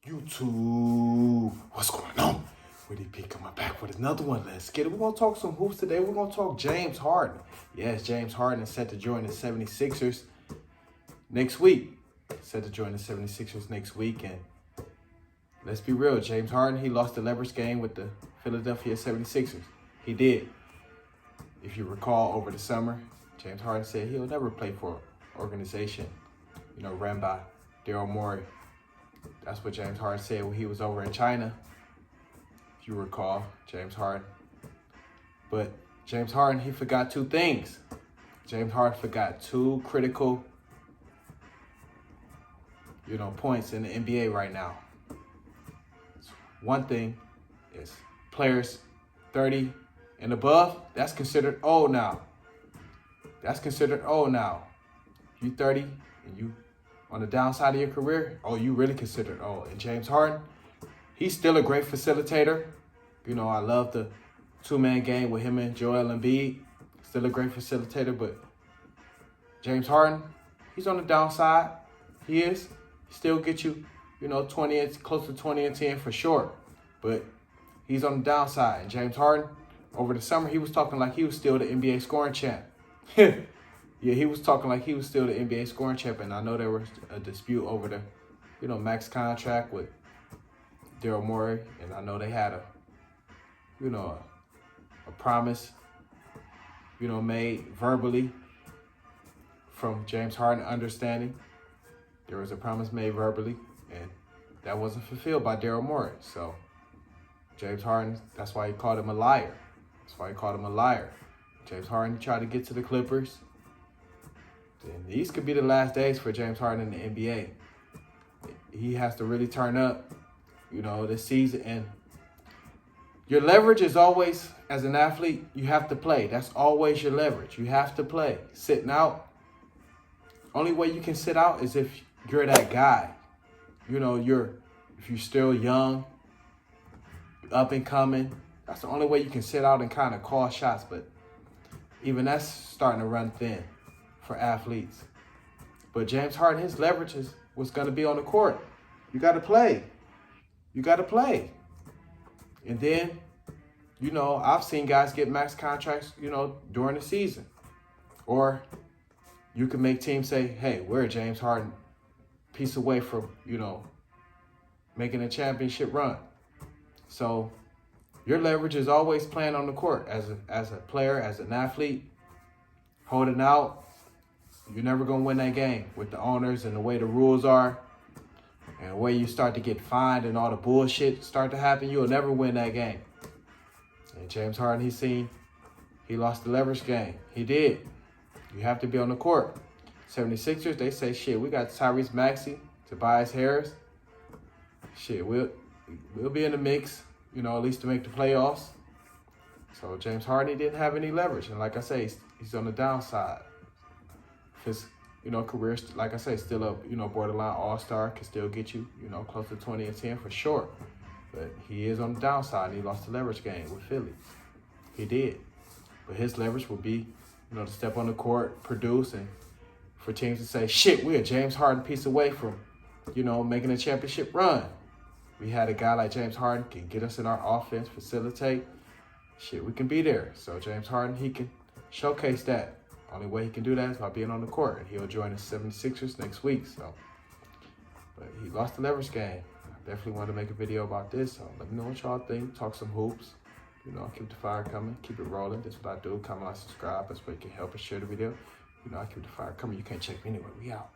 YouTube, what's going on? Witty P coming back with another one. Let's get it. We're going to talk some hoops today. We're going to talk James Harden. Yes, James Harden is set to join the 76ers next week. Set to join the 76ers next week. And let's be real, James Harden, he lost the leverage game with the Philadelphia 76ers. He did. If you recall, over the summer, James Harden said he'll never play for an organization, ran by Daryl Morey. That's what James Harden said when he was over in China, if you recall, James Harden. But James Harden, he forgot two things. James Harden forgot two critical, points in the NBA right now. One thing is players 30 and above, that's considered old now. That's considered old now. You 30 and you on the downside of your career, you really considered old. And James Harden, he's still a great facilitator. I love the two-man game with him and Joel Embiid. Still a great facilitator, but James Harden, he's on the downside. He is. He still gets you, 20, close to 20 and 10 for sure. But he's on the downside. And James Harden, over the summer, he was talking like he was still the NBA scoring champ. Yeah, he was talking like he was still the NBA scoring champ. And I know there was a dispute over the, max contract with Daryl Morey. And I know they had a promise, made verbally from James Harden understanding. There was a promise made verbally, and that wasn't fulfilled by Daryl Morey. So James Harden, that's why he called him a liar. James Harden tried to get to the Clippers. And these could be the last days for James Harden in the NBA. He has to really turn up, this season. And your leverage is always, as an athlete, you have to play. That's always your leverage. You have to play. Sitting out, only way you can sit out is if you're that guy. If you're still young, up and coming, that's the only way you can sit out and kind of call shots. But even that's starting to run thin for athletes. But James Harden, his leverage was going to be on the court. You got to play. And then, I've seen guys get max contracts, during the season. Or you can make teams say, hey, we're a James Harden piece away from, making a championship run. So your leverage is always playing on the court as a player, as an athlete, holding out. You're never going to win that game with the owners and the way the rules are and the way you start to get fined and all the bullshit start to happen. You'll never win that game. And James Harden, he lost the leverage game. He did. You have to be on the court. 76ers, they say, shit, we got Tyrese Maxey, Tobias Harris. Shit, we'll be in the mix, at least to make the playoffs. So James Harden, he didn't have any leverage. And like I say, he's on the downside. His, career, like I say, still a, borderline all-star, can still get you, close to 20 and 10 for sure. But he is on the downside. He lost the leverage game with Philly. He did. But his leverage will be, to step on the court, produce, and for teams to say, shit, we're a James Harden piece away from, making a championship run. We had a guy like James Harden can get us in our offense, facilitate. Shit, we can be there. So James Harden, he can showcase that. Only way he can do that is by being on the court. And he'll join the 76ers next week. So, but he lost the leverage game. I definitely wanted to make a video about this. So let me know what y'all think. Talk some hoops. Keep the fire coming. Keep it rolling. That's what I do. Comment, like, subscribe. That's where you can help us share the video. I keep the fire coming. You can't check me anywhere. We out.